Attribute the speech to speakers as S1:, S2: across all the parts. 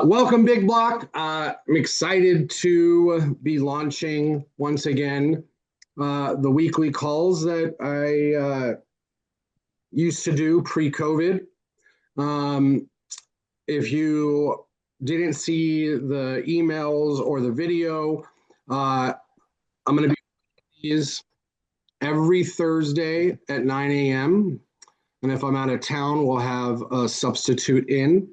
S1: Welcome, Big Block. I'm excited to be launching once again the weekly calls that I used to do pre-COVID. Um, if you didn't see the emails or the video, I'm going to be these every Thursday at 9 a.m. And if I'm out of town, we'll have a substitute in.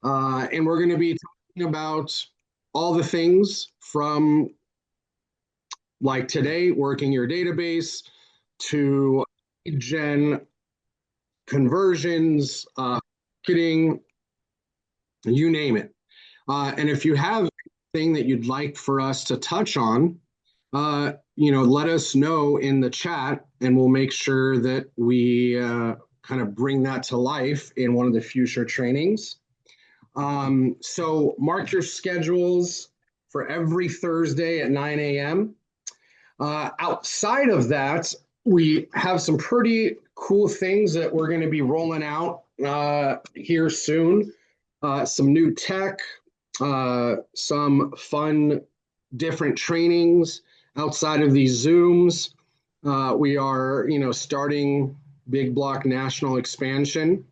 S1: And we're going to be talking about all the things from like today, working your database to gen conversions, marketing, you name it. And if you have anything that you'd like for us to touch on, let us know in the chat, and we'll make sure that we kind of bring that to life in one of the future trainings. So mark your schedules for every Thursday at 9 a.m. Outside of that, we have some pretty cool things that we're going to be rolling out here soon. Some new tech, some fun, different trainings outside of these Zooms. We are, starting Big Block national expansion.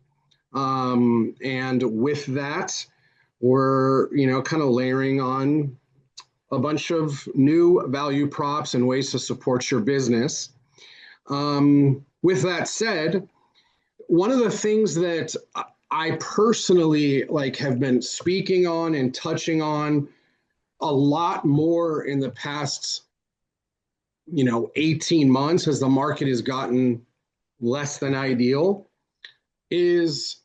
S1: And with that, we're, kind of layering on a bunch of new value props and ways to support your business. With that said, one of the things that I personally have been speaking on and touching on a lot more in the past, 18 months as the market has gotten less than ideal is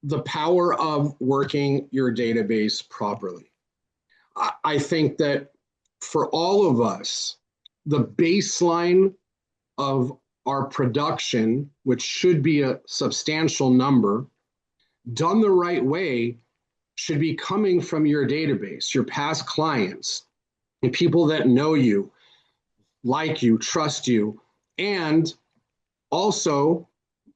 S1: the power of working your database properly. I think that for all of us, the baseline of our production, which should be a substantial number, done the right way, should be coming from your database, your past clients, and people that know you, like you, trust you, and also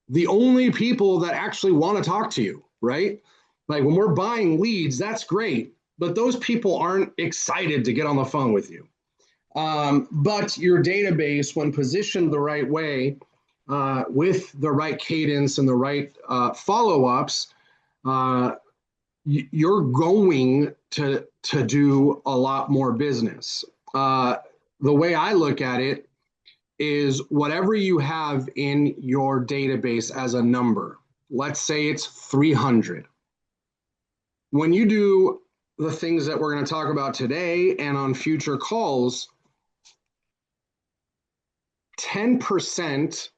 S1: the only people that actually want to talk to you, right? Like when we're buying leads, that's great, but those people aren't excited to get on the phone with you. But your database, when positioned the right way, with the right cadence and the right follow-ups, you're going to do a lot more business. The way I look at it is whatever you have in your database as a number, let's say it's 300. When you do the things that we're going to talk about today and on future calls, 10%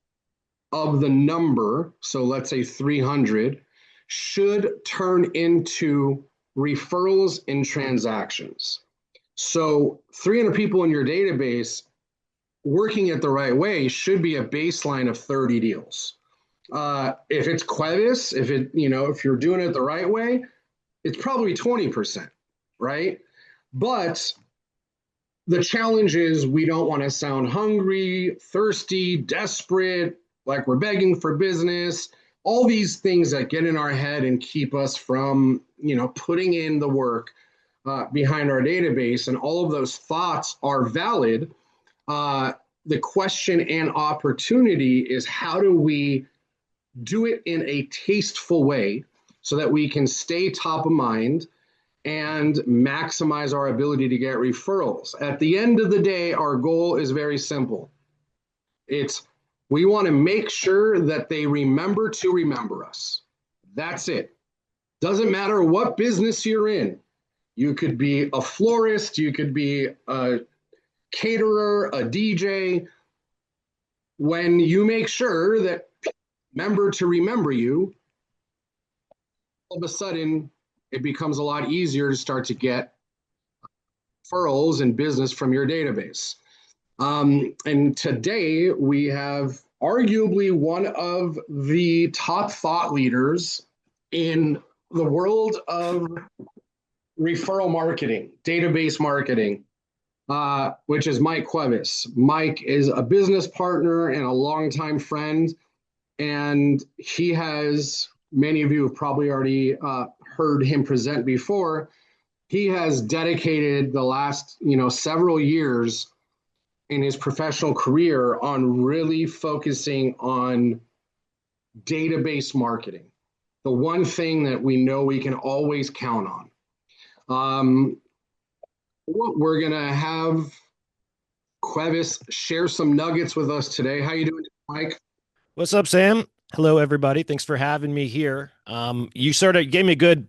S1: of the number, so let's say 300, should turn into referrals and transactions. So 300 people in your database working it the right way should be a baseline of 30 deals. If it's Quevis, if you're doing it the right way, it's probably 20%, right? But the challenge is we don't want to sound hungry, thirsty, desperate, like we're begging for business, all these things that get in our head and keep us from, putting in the work behind our database. And all of those thoughts are valid. The question and opportunity is how do we do it in a tasteful way so that we can stay top of mind and maximize our ability to get referrals. At the end of the day, our goal is very simple. We want to make sure that they remember to remember us. That's it. Doesn't matter what business you're in. You could be a florist, you could be a caterer, a DJ. When you make sure that remember to remember you, all of a sudden it becomes a lot easier to start to get referrals and business from your database. And today we have arguably one of the top thought leaders in the world of referral marketing, database marketing, which is Mike Quevis. Mike is a business partner and a longtime friend, and he has many of you have probably already heard him present before. He has dedicated the last, several years in his professional career on really focusing on database marketing, the one thing that we know we can always count on. We're gonna have Quevis share some nuggets with us today. How you doing, Mike?
S2: What's up, Sam? Hello, everybody. Thanks for having me here. You sort of gave me a good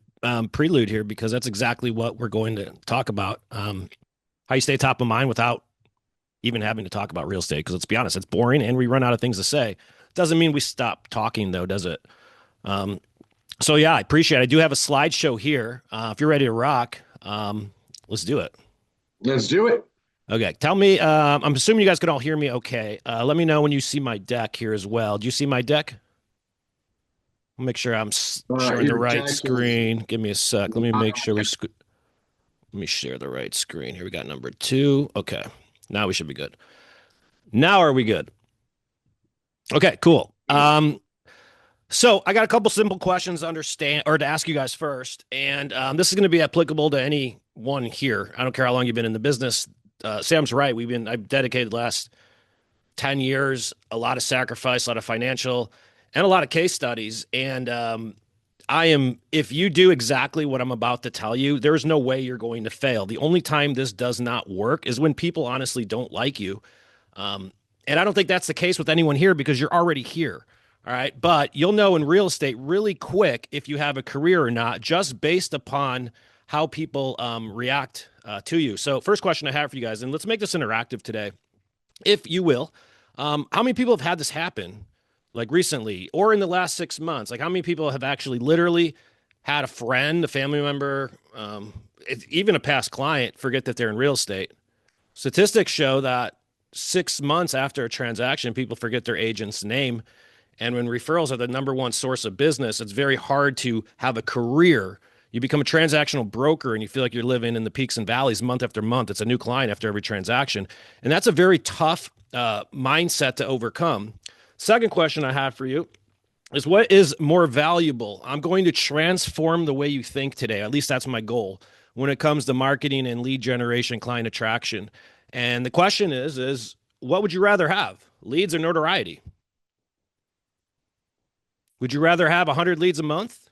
S2: prelude here because that's exactly what we're going to talk about. How you stay top of mind without even having to talk about real estate. Because let's be honest, it's boring and we run out of things to say. Doesn't mean we stop talking, though, does it? Um, so, yeah, I appreciate it. I do have a slideshow here. If you're ready to rock, let's do it.
S1: Let's do it.
S2: Okay. Tell me, I'm assuming you guys can all hear me okay. Let me know when you see my deck here as well. Do you see my deck? I'll make sure I'm sharing the
S1: Your
S2: right
S1: deck is
S2: screen. Give me a sec. Let me make sure let me share the right screen. Here we got number 2. Okay. Now we should be good. Now are we good? Okay, cool. So I got a couple simple questions to understand or to ask you guys first. And this is going to be applicable to anyone here. I don't care how long you've been in the business. Sam's right. I've dedicated the last 10 years, a lot of sacrifice, a lot of financial, and a lot of case studies. And if you do exactly what I'm about to tell you, there's no way you're going to fail. The only time this does not work is when people honestly don't like you. And I don't think that's the case with anyone here because you're already here. All right. But you'll know in real estate really quick if you have a career or not, just based upon how people react to you. So, first question I have for you guys, and let's make this interactive today, if you will. How many people have had this happen, like recently or in the last 6 months? Like, how many people have actually literally had a friend, a family member, even a past client forget that they're in real estate? Statistics show that 6 months after a transaction, people forget their agent's name. And when referrals are the number one source of business, it's very hard to have a career. You become a transactional broker and you feel like you're living in the peaks and valleys month after month. It's a new client after every transaction. And that's a very tough mindset to overcome. Second question I have for you is, what is more valuable? I'm going to transform the way you think today. At least that's my goal when it comes to marketing and lead generation, client attraction. And the question is what would you rather have, leads or notoriety? Would you rather have 100 leads a month?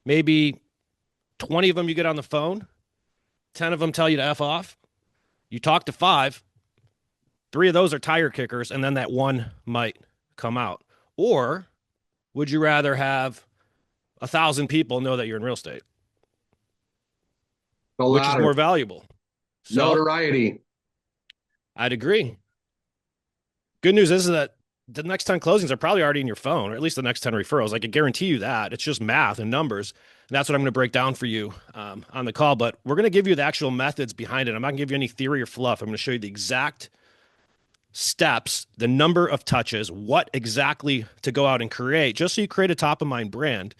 S2: Maybe 20 of them you get on the phone, 10 of them tell you to F off. You talk to 5, 3 of those are tire kickers, and then that one might come out. Or would you rather have 1,000 people know that you're in real estate?
S1: the
S2: Which is more
S1: latter,
S2: valuable? So
S1: notoriety.
S2: I'd agree. Good news is that the next 10 closings are probably already in your phone, or at least the next 10 referrals. I can guarantee you that. It's just math and numbers. And that's what I'm going to break down for you on the call. But we're going to give you the actual methods behind it. I'm not going to give you any theory or fluff. I'm going to show you the exact steps, the number of touches, what exactly to go out and create, just so you create a top of mind brand.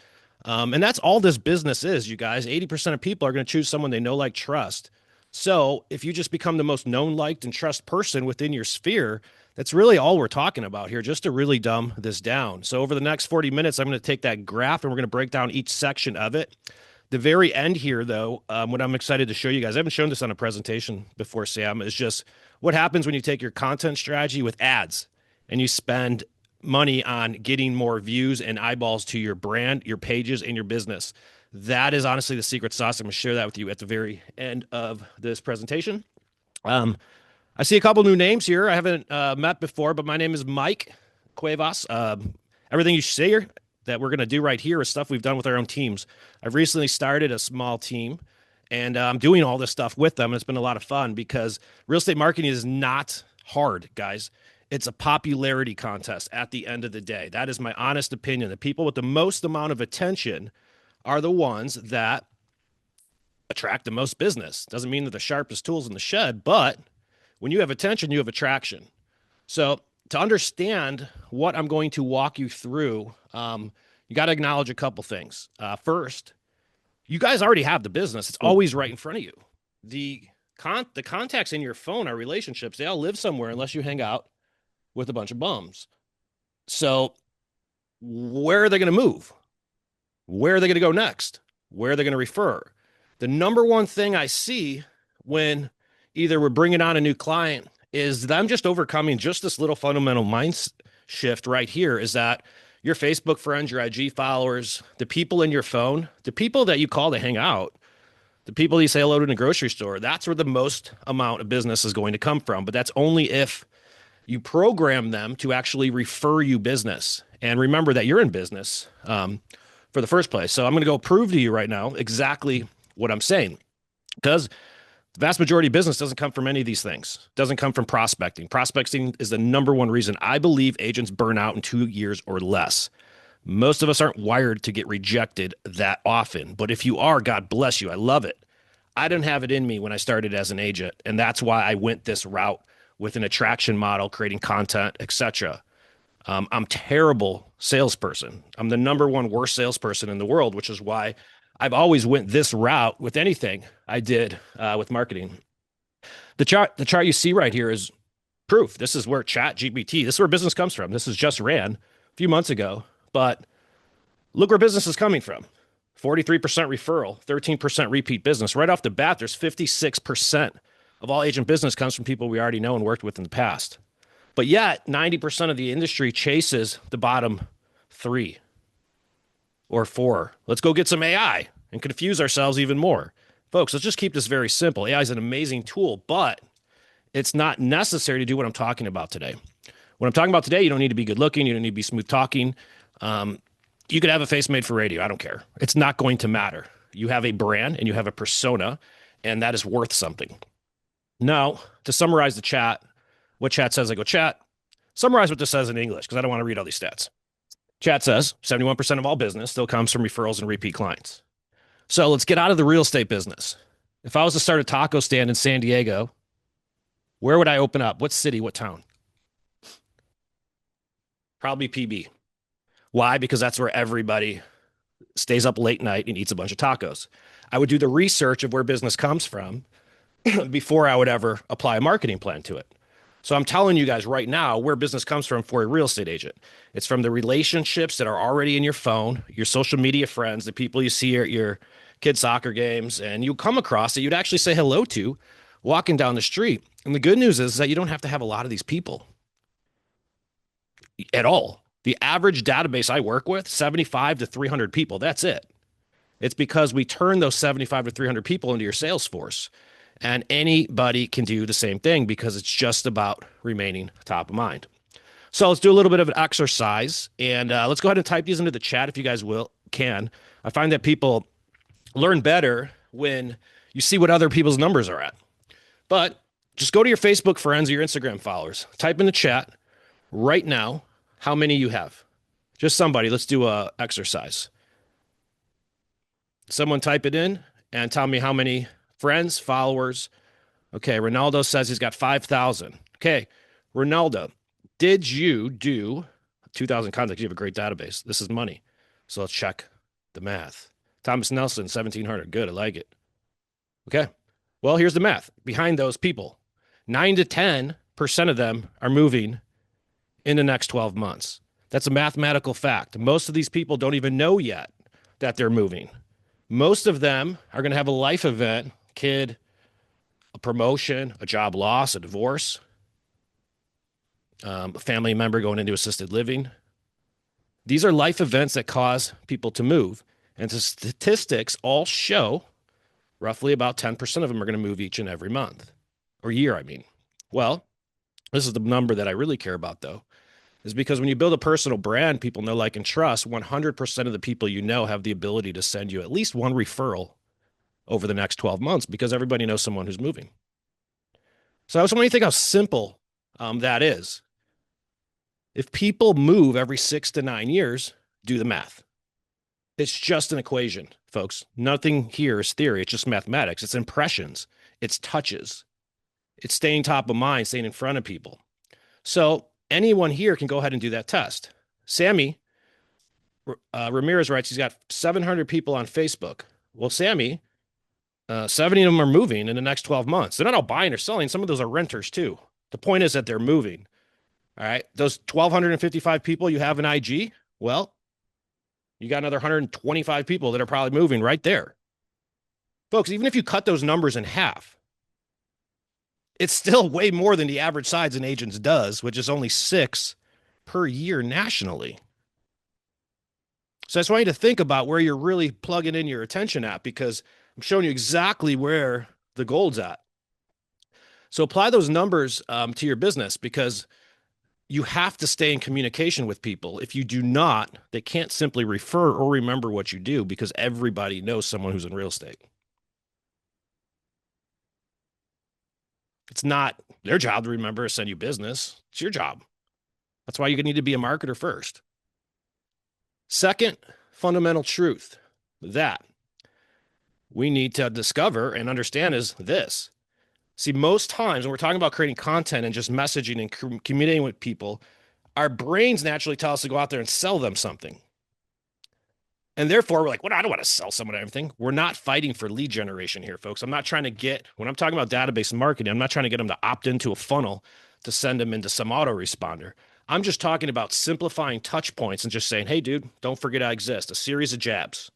S2: And that's all this business is, you guys. 80% of people are going to choose someone they know, like, trust. So if you just become the most known, liked, and trust person within your sphere, that's really all we're talking about here, just to really dumb this down. So over the next 40 minutes, I'm going to take that graph and we're going to break down each section of it. The very end here, though, what I'm excited to show you guys, I haven't shown this on a presentation before, Sam, is just what happens when you take your content strategy with ads and you spend money on getting more views and eyeballs to your brand, your pages, and your business. That is honestly the secret sauce. I'm going to share that with you at the very end of this presentation. I see a couple new names here I haven't met before, but my name is Mike Cuevas. Everything you see here that we're going to do right here is stuff we've done with our own teams. I've recently started a small team, and I'm doing all this stuff with them, and it's been a lot of fun because real estate marketing is not hard, guys. It's a popularity contest at the end of the day. That is my honest opinion. The people with the most amount of attention are the ones that attract the most business. Doesn't mean they're the sharpest tools in the shed, but when you have attention, you have attraction. So to understand what I'm going to walk you through, you got to acknowledge a couple things. First, you guys already have the business. It's always right in front of you. The contacts in your phone are relationships. They all live somewhere unless you hang out with a bunch of bums. So where are they going to move? Where are they going to go next? Where are they going to refer? The number one thing I see when either we're bringing on a new client is that I'm just overcoming just this little fundamental mind shift right here is that your Facebook friends, your IG followers, the people in your phone, the people that you call to hang out, the people you say hello to in a grocery store, that's where the most amount of business is going to come from. But that's only if you program them to actually refer you business. And remember that you're in business for the first place. So I'm going to go prove to you right now exactly what I'm saying. Because the vast majority of business doesn't come from any of these things. It doesn't come from prospecting. Prospecting is the number one reason I believe agents burn out in 2 years or less. Most of us aren't wired to get rejected that often. But if you are, God bless you. I love it. I didn't have it in me when I started as an agent. And that's why I went this route with an attraction model, creating content, etc. I'm terrible salesperson. I'm the number one worst salesperson in the world, which is why I've always went this route with anything I did with marketing. The chart you see right here is proof. This is where Chat GPT, this is where business comes from. This is just ran a few months ago, but look where business is coming from. 43% referral, 13% repeat business. Right off the bat, there's 56% of all agent business comes from people we already know and worked with in the past. But yet, 90% of the industry chases the bottom 3 or 4. Let's go get some AI and confuse ourselves even more. Folks, let's just keep this very simple. AI is an amazing tool, but it's not necessary to do what I'm talking about today. What I'm talking about today, you don't need to be good looking. You don't need to be smooth talking. You could have a face made for radio. I don't care. It's not going to matter. You have a brand and you have a persona, and that is worth something. Now, to summarize the chat, what chat says, I go, chat, summarize what this says in English, because I don't want to read all these stats. Chat says 71% of all business still comes from referrals and repeat clients. So let's get out of the real estate business. If I was to start a taco stand in San Diego, where would I open up? What city, what town? Probably PB. Why? Because that's where everybody stays up late night and eats a bunch of tacos. I would do the research of where business comes from before I would ever apply a marketing plan to it. So I'm telling you guys right now where business comes from for a real estate agent. It's from the relationships that are already in your phone, your social media friends, the people you see at your kids' soccer games, and you come across that you'd actually say hello to walking down the street. And the good news is that you don't have to have a lot of these people at all. The average database I work with, 75 to 300 people. That's it. It's because we turn those 75 to 300 people into your sales force. And anybody can do the same thing because it's just about remaining top of mind. So let's do a little bit of an exercise, and let's go ahead and type these into the chat if you guys can. I find that people learn better when you see what other people's numbers are at. But just go to your Facebook friends or your Instagram followers. Type in the chat right now how many you have. Just somebody. Let's do a exercise. Someone type it in and tell me how many friends, followers. Okay, Ronaldo says he's got 5,000. Okay, Ronaldo, did you do 2,000 contacts? You have a great database. This is money. So let's check the math. Thomas Nelson, 1,700. Good, I like it. Okay, well, here's the math. Behind those people, 9 to 10% of them are moving in the next 12 months. That's a mathematical fact. Most of these people don't even know yet that they're moving. Most of them are going to have a life event, kid, a promotion, a job loss, a divorce, a family member going into assisted living. These are life events that cause people to move. And the statistics all show roughly about 10% of them are going to move each and every month or year, I mean. Well, this is the number that I really care about, though, is because when you build a personal brand, people know, like, and trust, 100% of the people you know have the ability to send you at least one referral over the next 12 months because everybody knows someone who's moving. So I just want you to think how simple that is. If people move every 6 to 9 years, do the math. It's just an equation, folks. Nothing here is theory. It's just mathematics. It's impressions. It's touches. It's staying top of mind, staying in front of people. So anyone here can go ahead and do that test. Sammy Ramirez writes he's got 700 people on Facebook. Well, Sammy, 70 of them are moving in the next 12 months. They're not all buying or selling. Some of those are renters too. The point is that they're moving. All right. Those 1,255 people you have in IG, well, You got another 125 people that are probably moving right there. Folks, even if you cut those numbers in half, it's still way more than the average size an agent does, which is only 6 per year nationally. So I just want you to think about where you're really plugging in your attention at, because I'm showing you exactly where the gold's at. So apply those numbers to your business, because you have to stay in communication with people. If you do not, they can't simply refer or remember what you do, because everybody knows someone who's in real estate. It's not their job to remember or send you business. It's your job. That's why you need to be a marketer first. Second fundamental truth that we need to discover and understand is this. See, most times when we're talking about creating content and just messaging and communicating with people, our brains naturally tell us to go out there and sell them something. And therefore, we're like, well, I don't want to sell someone everything. We're not fighting for lead generation here, folks. I'm not trying to get, when I'm talking about database marketing, I'm not trying to get them to opt into a funnel to send them into some autoresponder. I'm just talking about simplifying touch points and just saying, hey, dude, don't forget I exist. A series of jabs.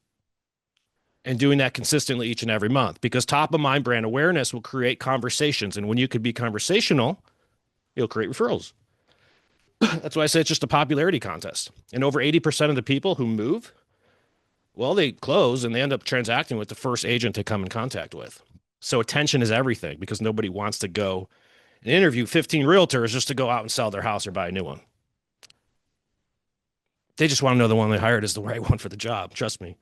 S2: And doing that consistently each and every month, because top of mind brand awareness will create conversations. And when you can be conversational, you'll create referrals. That's why I say it's just a popularity contest. And over 80% of the people who move, well, they close and they end up transacting with the first agent they come in contact with. So attention is everything, because nobody wants to go and interview 15 realtors just to go out and sell their house or buy a new one. They just want to know the one they hired is the right one for the job. Trust me.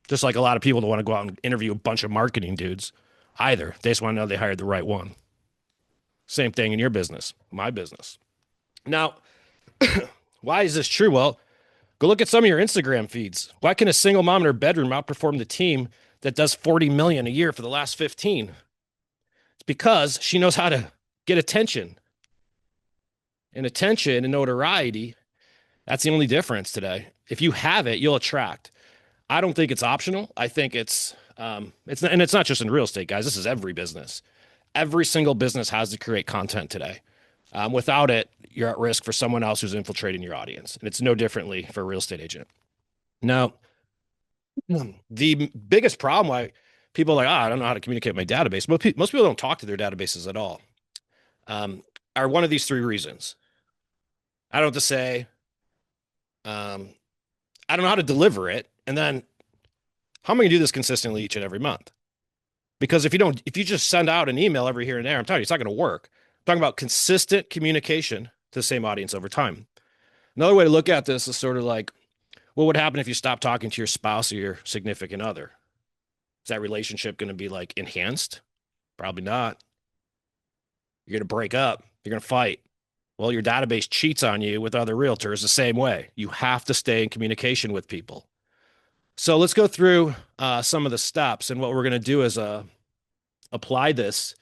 S2: Just like a lot of people don't want to go out and interview a bunch of marketing dudes either. They just want to know they hired the right one. Same thing in your business, my business. Now, why is this true? Well, go look at some of your Instagram feeds. Why can a single mom in her bedroom outperform the team that does 40 million a year for the last 15? It's because she knows how to get attention. And attention and notoriety, that's the only difference today. If you have it, you'll attract. I don't think it's optional. I think it's not, and it's not just in real estate, guys. This is every business. Every single business has to create content today. Without it, you're at risk for someone else who's infiltrating your audience. And it's no differently for a real estate agent. Now, the biggest problem why people are like, I don't know how to communicate with my database. Most people don't talk to their databases at all. Are one of these 3 reasons. I don't have to say, I don't know how to deliver it. And then how am I going to do this consistently each and every month? Because if you just send out an email every here and there, I'm telling you, it's not going to work. I'm talking about consistent communication to the same audience over time. Another way to look at this is sort of like, what would happen if you stopped talking to your spouse or your significant other? Is that relationship going to be like enhanced? Probably not. You're going to break up. You're going to fight. Well, your database cheats on you with other realtors the same way. You have to stay in communication with people. So let's go through some of the steps. And what we're going to do is apply this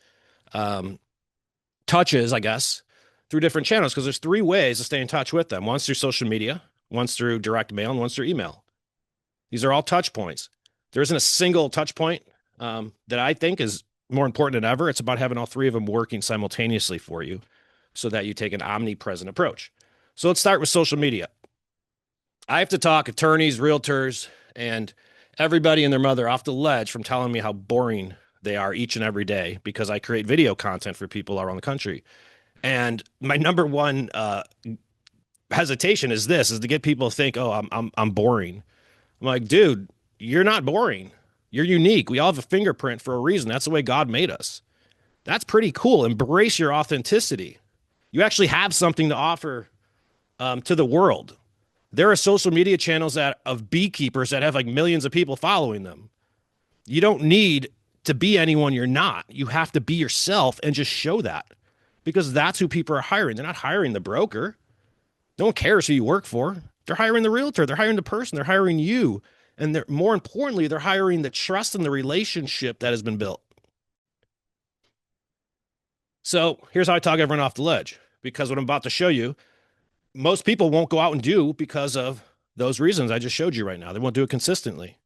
S2: touches, I guess, through different channels, because there's 3 ways to stay in touch with them. One's through social media, one's through direct mail, and one's through email. These are all touch points. There isn't a single touch point that I think is more important than ever. It's about having all 3 of them working simultaneously for you so that you take an omnipresent approach. So let's start with social media. I have to talk attorneys, realtors, and everybody and their mother off the ledge from telling me how boring they are each and every day, because I create video content for people around the country. And my number one hesitation is to get people to think, oh, I'm boring. I'm like, dude, you're not boring. You're unique. We all have a fingerprint for a reason. That's the way God made us. That's pretty cool. Embrace your authenticity. You actually have something to offer to the world. There are social media channels of beekeepers that have like millions of people following them. You don't need to be anyone you're not. You have to be yourself and just show that, because that's who people are hiring. They're not hiring the broker. No one cares who you work for. They're hiring the realtor. They're hiring the person. They're hiring you. And more importantly, they're hiring the trust and the relationship that has been built. So here's how I talk everyone off the ledge, because what I'm about to show you, most people won't go out and do because of those reasons I just showed you right now. They won't do it consistently.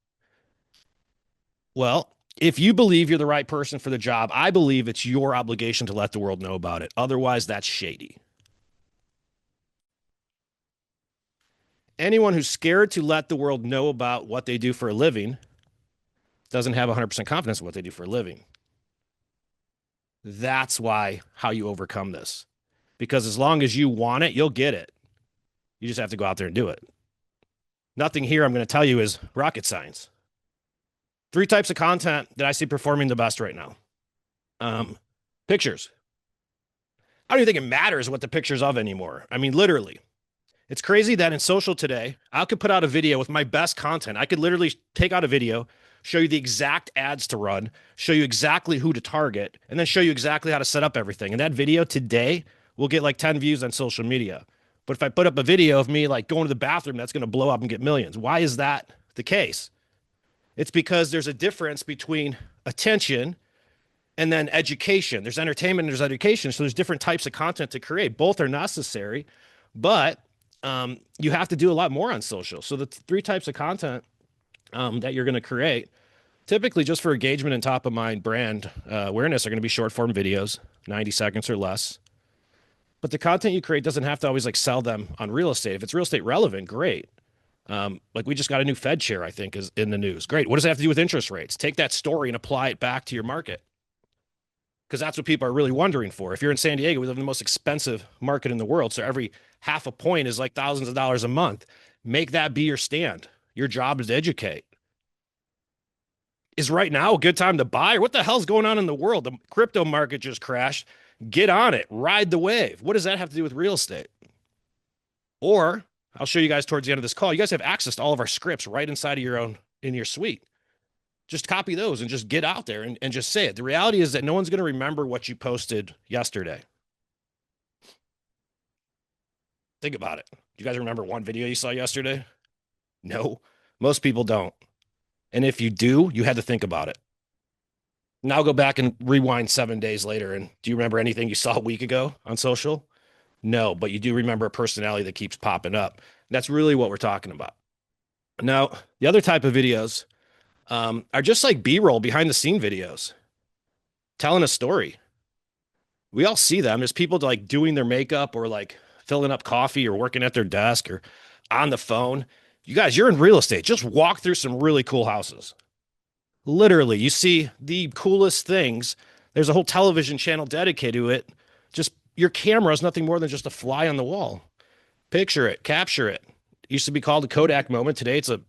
S2: Well, if you believe you're the right person for the job, I believe it's your obligation to let the world know about it. Otherwise, that's shady. Anyone who's scared to let the world know about what they do for a living doesn't have 100% confidence in what they do for a living. That's why how you overcome this. Because as long as you want it, you'll get it. You just have to go out there and do it. Nothing here I'm going to tell you is rocket science. 3 types of content that I see performing the best right now. Pictures. I don't even think it matters what the picture's of anymore. I mean, literally. It's crazy that in social today, I could put out a video with my best content. I could literally take out a video, show you the exact ads to run, show you exactly who to target, and then show you exactly how to set up everything. And that video today will get like 10 views on social media. But if I put up a video of me like going to the bathroom, that's going to blow up and get millions. Why is that the case? It's because there's a difference between attention and then education. There's entertainment and there's education. So there's different types of content to create. Both are necessary, but you have to do a lot more on social. So the 3 types of content that you're going to create, typically just for engagement and top of mind brand awareness, are going to be short form videos, 90 seconds or less. But the content you create doesn't have to always like sell them on real estate. If it's real estate relevant, great. Like we just got a new Fed chair, I think, is in the news. Great. What does it have to do with interest rates? Take that story and apply it back to your market. Because that's what people are really wondering for. If you're in San Diego, we live in the most expensive market in the world. So every half a point is like thousands of dollars a month. Make that be your stand. Your job is to educate. Is right now a good time to buy? Or what the hell's going on in the world? The crypto market just crashed. Get on it. Ride the wave. What does that have to do with real estate? Or I'll show you guys towards the end of this call. You guys have access to all of our scripts right inside of your own, in your suite. Just copy those and just get out there and just say it. The reality is that no one's going to remember what you posted yesterday. Think about it. Do you guys remember one video you saw yesterday? No, most people don't. And if you do, you had to think about it. Now go back and rewind 7 days later. And do you remember anything you saw a week ago on social? No, but you do remember a personality that keeps popping up. That's really what we're talking about. Now, the other type of videos are just like B-roll, behind the scene videos, telling a story. We all see them. There's people like doing their makeup or like filling up coffee or working at their desk or on the phone. You guys, you're in real estate. Just walk through some really cool houses. Literally, you see the coolest things. There's a whole television channel dedicated to it. Just your camera is nothing more than just a fly on the wall. Picture it, capture it. It used to be called a Kodak moment. Today it's a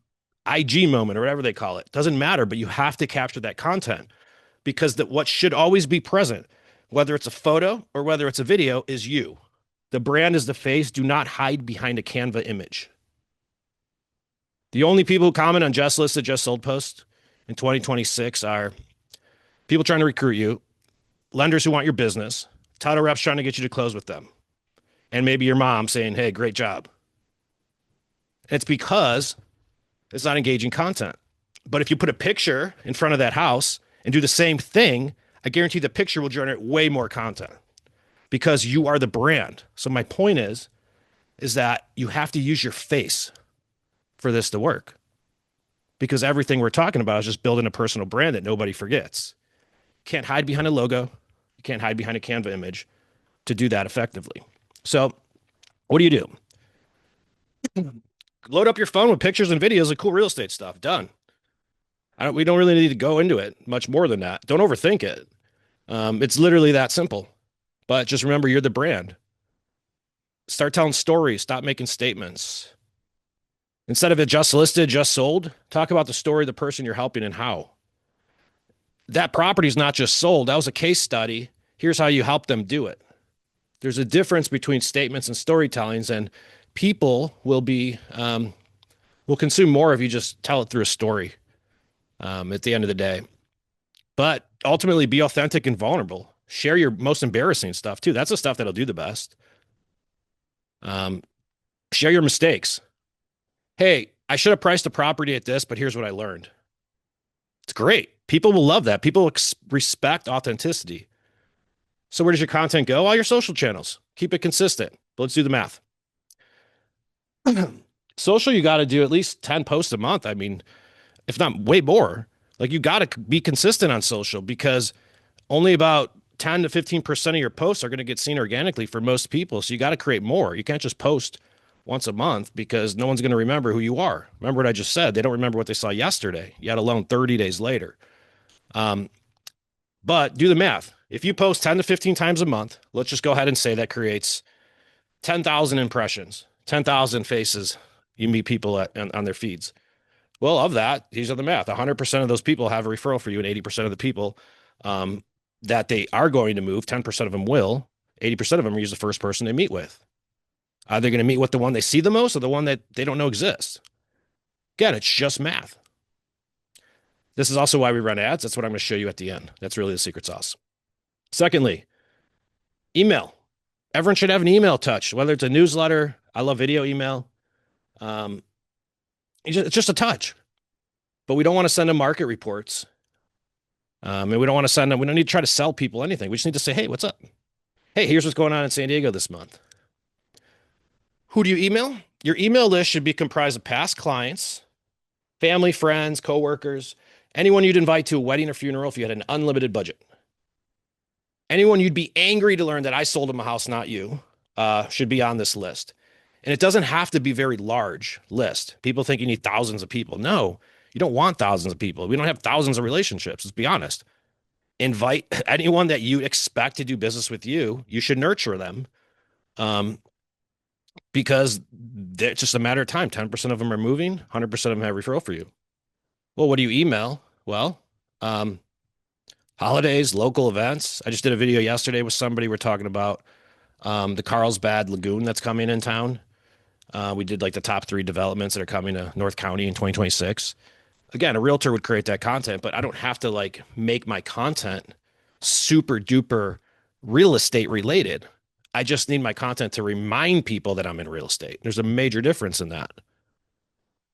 S2: IG moment or whatever they call it. Doesn't matter, but you have to capture that content because what should always be present, whether it's a photo or whether it's a video, is you. The brand is the face. Do not hide behind a Canva image. The only people who comment on just listed, just sold posts in 2026 are people trying to recruit you, lenders who want your business, title reps trying to get you to close with them, and maybe your mom saying, hey, great job. It's because it's not engaging content. But if you put a picture in front of that house and do the same thing, I guarantee the picture will generate way more content because you are the brand. So my point is that you have to use your face for this to work because everything we're talking about is just building a personal brand that nobody forgets. You can't hide behind a logo. You can't hide behind a Canva image to do that effectively. So what do? Load up your phone with pictures and videos of cool real estate stuff. Done. We don't really need to go into it much more than that. Don't overthink it. It's literally that simple. But just remember, you're the brand. Start telling stories. Stop making statements. Instead of it just listed, just sold, talk about the story of the person you're helping and how. That property is not just sold. That was a case study. Here's how you help them do it. There's a difference between statements and storytellings, and people will consume more if you just tell it through a story at the end of the day. But ultimately, be authentic and vulnerable. Share your most embarrassing stuff too. That's the stuff that'll do the best. Share your mistakes. Hey, I should have priced the property at this, but here's what I learned. It's great. People will love that. People respect authenticity. So where does your content go? All your social channels. Keep it consistent. But let's do the math. Social, you got to do at least 10 posts a month. I mean, if not way more. Like you got to be consistent on social because only about 10 to 15% of your posts are going to get seen organically for most people. So you got to create more. You can't just post once a month because no one's going to remember who you are. Remember what I just said? They don't remember what they saw yesterday, yet alone 30 days later. But do the math. If you post 10 to 15 times a month, let's just go ahead and say that creates 10,000 impressions, 10,000 faces. You meet people on their feeds. Well, of that, these are the math. 100% of those people have a referral for you, and 80% of the people that they are going to move, 10% of them will. 80% of them use the first person they meet with. Are they going to meet with the one they see the most or the one that they don't know exists? Again, it's just math. This is also why we run ads. That's what I'm going to show you at the end. That's really the secret sauce. Secondly, email. Everyone should have an email touch, whether it's a newsletter. I love video email. It's just a touch. But we don't want to send them market reports. And we don't want to send them, we don't need to try to sell people anything. We just need to say, hey, what's up? Hey, here's what's going on in San Diego this month. Who do you email? Your email list should be comprised of past clients, family, friends, coworkers, anyone you'd invite to a wedding or funeral if you had an unlimited budget. Anyone you'd be angry to learn that I sold them a house, not you, should be on this list. And it doesn't have to be a very large list. People think you need thousands of people. No, you don't want thousands of people. We don't have thousands of relationships. Let's be honest. Invite anyone that you expect to do business with you. You should nurture them because it's just a matter of time. 10% of them are moving. 100% of them have referral for you. Well, what do you email? Well, holidays, local events. I just did a video yesterday with somebody. We're talking about the Carlsbad Lagoon that's coming in town. We did like the top 3 developments that are coming to North County in 2026. Again, a realtor would create that content, but I don't have to like make my content super duper real estate related. I just need my content to remind people that I'm in real estate. There's a major difference in that.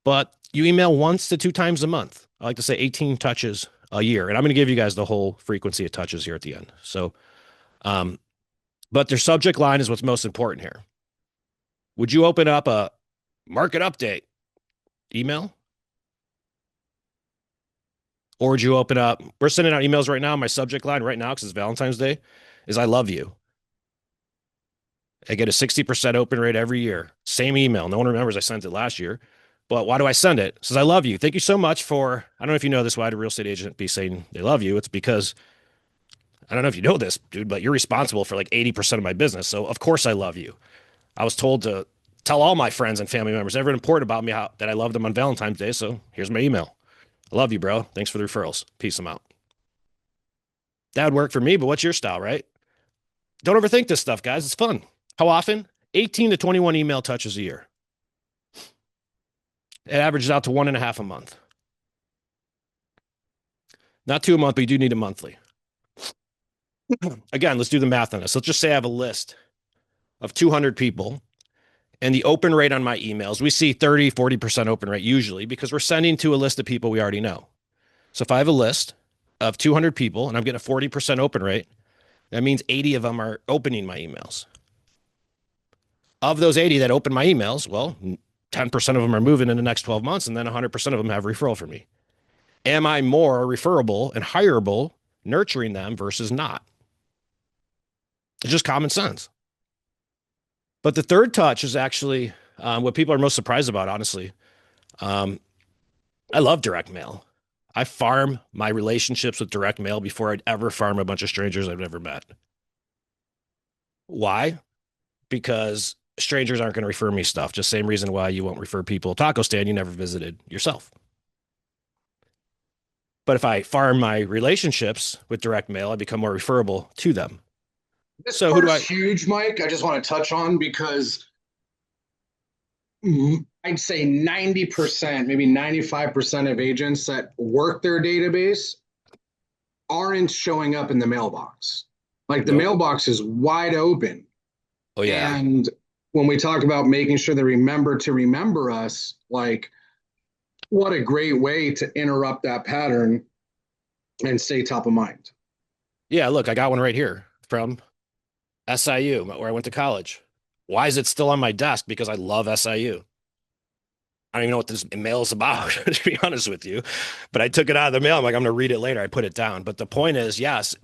S2: But you email 1 to 2 times a month. I like to say 18 touches a year. And I'm going to give you guys the whole frequency of touches here at the end. So, but their subject line is what's most important here. Would you open up a market update email? Or would you open up, we're sending out emails right now. My subject line right now, because it's Valentine's Day, is I love you. I get a 60% open rate every year. Same email. No one remembers I sent it last year. But why do I send it? It says, I love you. Thank you so much for, I don't know if you know this, why would a real estate agent be saying they love you? It's because, I don't know if you know this, dude, but you're responsible for like 80% of my business. So of course I love you. I was told to tell all my friends and family members, everyone important about me, that I love them on Valentine's Day. So here's my email. I love you, bro. Thanks for the referrals. Peace them out. That would work for me, but what's your style, right? Don't overthink this stuff, guys. It's fun. How often? 18 to 21 email touches a year. It averages out to 1.5 a month. Not 2 a month, but you do need a monthly. Again, let's do the math on this. Let's just say I have a list of 200 people and the open rate on my emails, we see 30, 40% open rate usually because we're sending to a list of people we already know. So if I have a list of 200 people and I'm getting a 40% open rate, that means 80 of them are opening my emails. Of those 80 that open my emails, well, 10% of them are moving in the next 12 months, and then 100% of them have referral for me. Am I more referable and hireable nurturing them versus not? It's just common sense. But the third touch is actually what people are most surprised about, honestly. I love direct mail. I farm my relationships with direct mail before I'd ever farm a bunch of strangers I've never met. Why? Because strangers aren't going to refer me stuff. Just same reason why you won't refer people a taco stand you never visited yourself. But if I farm my relationships with direct mail, I become more referable to them.
S1: This
S2: So
S1: part's huge, Mike. I just want to touch on because I'd say 90%, maybe 95% of agents that work their database aren't showing up in the mailbox. Like the mailbox is wide open.
S2: Oh, yeah.
S1: And when we talk about making sure they remember to remember us, like what a great way to interrupt that pattern and stay top of mind.
S2: Yeah, look, I got one right here from SIU, where I went to college. Why is it still on my desk? Because I love SIU. I don't even know what this mail is about, to be honest with you. But I took it out of the mail. I'm like, I'm going to read it later. I put it down. But the point is, yes,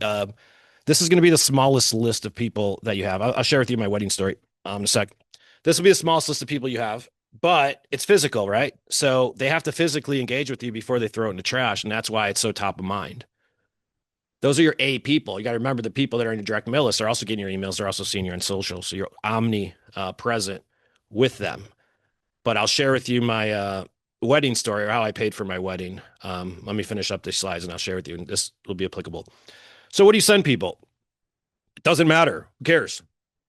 S2: this is going to be the smallest list of people that you have. I'll share with you my wedding story in a sec. This will be the smallest list of people you have, but it's physical, right? So they have to physically engage with you before they throw it in the trash. And that's why it's so top of mind. Those are your A people. You got to remember the people that are in your direct mail list are also getting your emails. They're also seeing you on social. So you're omni present with them. But I'll share with you my wedding story or how I paid for my wedding. Let me finish up these slides and I'll share with you. And this will be applicable. So what do you send people? It doesn't matter. Who cares?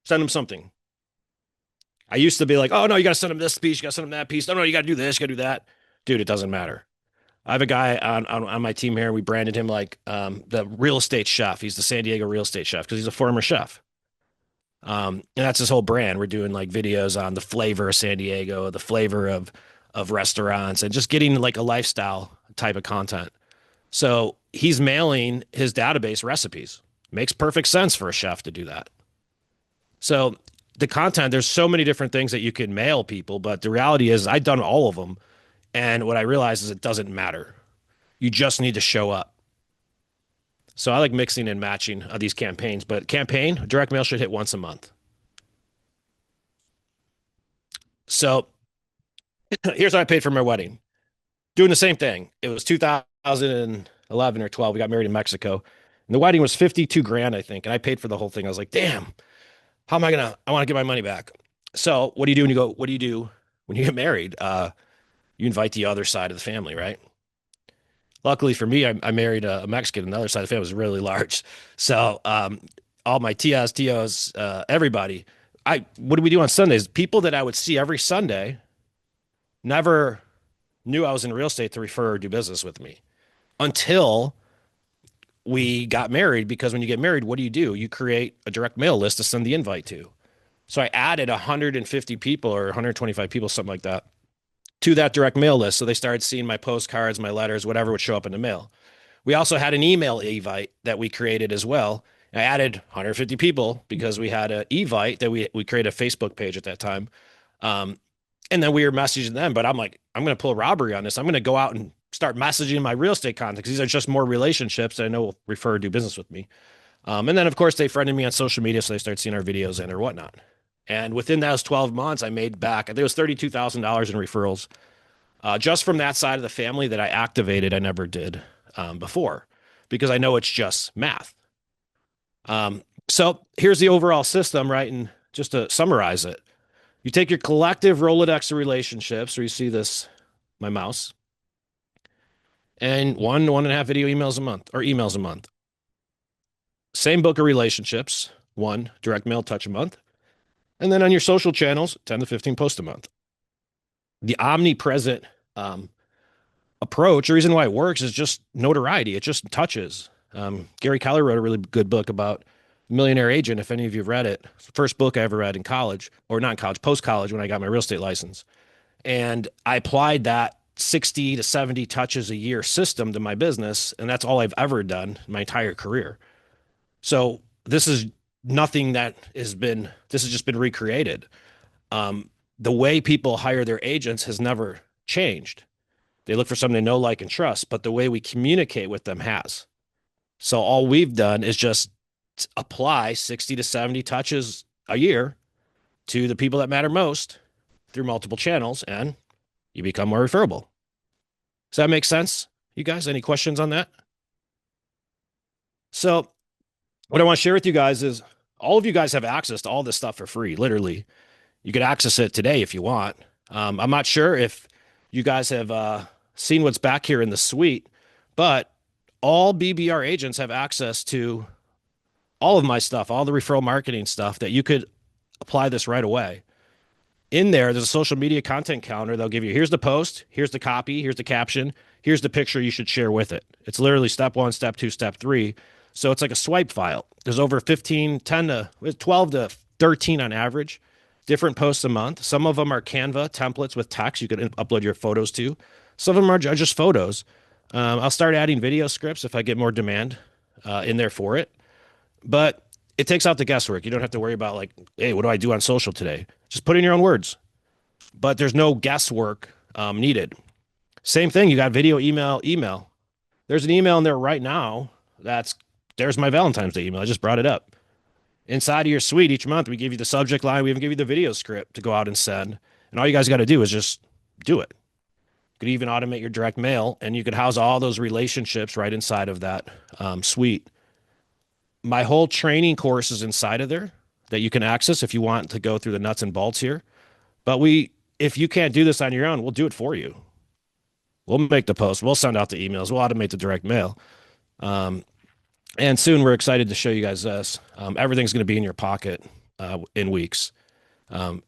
S2: Send them something. I used to be like, oh, no, you got to send them this piece. You got to send them that piece. No, you got to do this. You got to do that. Dude, it doesn't matter. I have a guy on my team here. We branded him like the real estate chef. He's the San Diego real estate chef because he's a former chef. And that's his whole brand. We're doing like videos on the flavor of San Diego, the flavor of restaurants, and just getting like a lifestyle type of content. So he's mailing his database recipes. Makes perfect sense for a chef to do that. So the content, there's so many different things that you can mail people, but the reality is I've done all of them. And what I realized is it doesn't matter. You just need to show up. So I like mixing and matching these campaigns, but campaign, direct mail should hit once a month. So here's what I paid for my wedding. Doing the same thing. It was 2011 or 12. We got married in Mexico. And the wedding was 52 grand, I think. And I paid for the whole thing. I was like, damn, how am I going to, I want to get my money back. So what do you do when you go, what do you do when you get married? You invite the other side of the family, right? Luckily for me, I married a Mexican, and the other side of the family was really large. So all my tias, tios, everybody. What do we do on Sundays? People that I would see every Sunday never knew I was in real estate to refer or do business with me until we got married. Because when you get married, what do? You create a direct mail list to send the invite to. So I added 150 people or 125 people, something like that, to that direct mail list. So they started seeing my postcards, my letters, whatever would show up in the mail. We also had an email invite that we created as well. I added 150 people because we had an evite that we created a Facebook page at that time. And then we were messaging them, but I'm like, I'm going to pull a robbery on this. I'm going to go out and start messaging my real estate contacts. These are just more relationships that I know will refer or do business with me. And then of course they friended me on social media. So they started seeing our videos and or whatnot. And within those 12 months, I made back, I think it was $32,000 in referrals just from that side of the family that I activated. I never did before because I know it's just math. So here's the overall system, right? And just to summarize it, you take your collective Rolodex of relationships, where you see this, my mouse, and 1.5 video emails a month or emails a month. Same book of relationships, 1 direct mail touch a month. And then on your social channels, 10 to 15 posts a month. The omnipresent approach, the reason why it works is just notoriety. It just touches. Gary Keller wrote a really good book about Millionaire Agent. If any of you have read it, it's the first book I ever read in college, or not in college, post-college when I got my real estate license. And I applied that 60 to 70 touches a year system to my business. And that's all I've ever done in my entire career. So this is nothing that this has just been recreated. The way people hire their agents has never changed. They look for someone they know, like, and trust, but the way we communicate with them has. So all we've done is just apply 60 to 70 touches a year to the people that matter most through multiple channels, and you become more referable. Does that make sense? You guys, any questions on that? So what I want to share with you guys is all of you guys have access to all this stuff for free. Literally, you could access it today if you want. I'm not sure if you guys have seen what's back here in the suite, but all BBR agents have access to all of my stuff, all the referral marketing stuff that you could apply this right away. In there's a social media content counter. They'll give you, here's the post, here's the copy, here's the caption, here's the picture you should share with it. It's literally step 1, step 2, step 3. So it's like a swipe file. There's over 12 to 13 on average, different posts a month. Some of them are Canva templates with text you can upload your photos to. Some of them are just photos. I'll start adding video scripts if I get more demand in there for it. But it takes out the guesswork. You don't have to worry about like, hey, what do I do on social today? Just put in your own words. But there's no guesswork needed. Same thing. You got video, email. There's an email in there right now. There's my Valentine's Day email. I just brought it up. Inside of your suite each month, we give you the subject line. We even give you the video script to go out and send. And all you guys got to do is just do it. You could even automate your direct mail, and you could house all those relationships right inside of that suite. My whole training course is inside of there that you can access if you want to go through the nuts and bolts here. But if you can't do this on your own, we'll do it for you. We'll make the post. We'll send out the emails. We'll automate the direct mail. And soon we're excited to show you guys this. Everything's going to be in your pocket in weeks.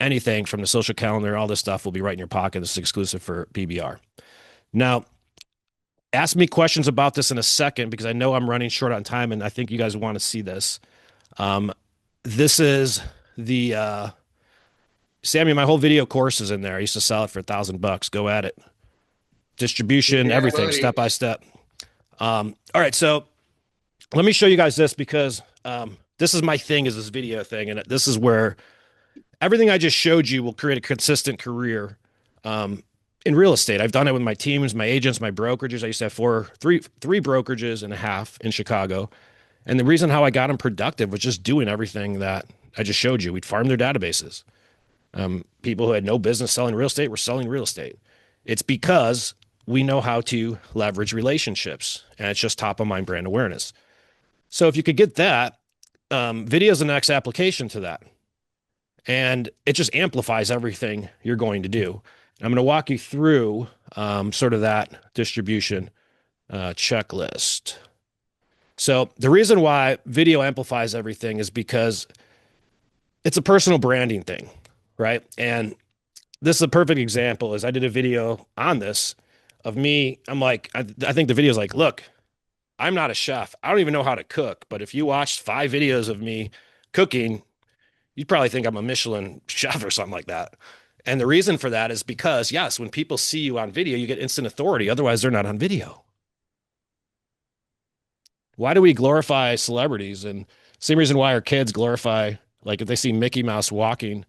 S2: Anything from the social calendar, all this stuff will be right in your pocket. This is exclusive for PBR. Now, ask me questions about this in a second because I know I'm running short on time and I think you guys want to see this. This is the Sammy, my whole video course is in there. I used to sell it for $1,000. Go at it. Distribution,
S1: Yeah,
S2: everything,
S1: buddy.
S2: step by step. All right, so let me show you guys this because this is my thing, is this video thing, and this is where everything I just showed you will create a consistent career in real estate. I've done it with my teams, my agents, my brokerages. I used to have three brokerages and a half in Chicago, and the reason how I got them productive was just doing everything that I just showed you. We'd farm their databases. People who had no business selling real estate were selling real estate. It's because we know how to leverage relationships, and it's just top of mind brand awareness. So if you could get that, video is the next application to that. And it just amplifies everything you're going to do. I'm going to walk you through sort of that distribution checklist. So the reason why video amplifies everything is because it's a personal branding thing, right? And this is a perfect example. Is I did a video on this of me. I'm like, I think the video is like, look, I'm not a chef. I don't even know how to cook. But if you watched 5 videos of me cooking, you'd probably think I'm a Michelin chef or something like that. And the reason for that is because, yes, when people see you on video, you get instant authority. Otherwise, they're not on video. Why do we glorify celebrities? And same reason why our kids glorify, like if they see Mickey Mouse walking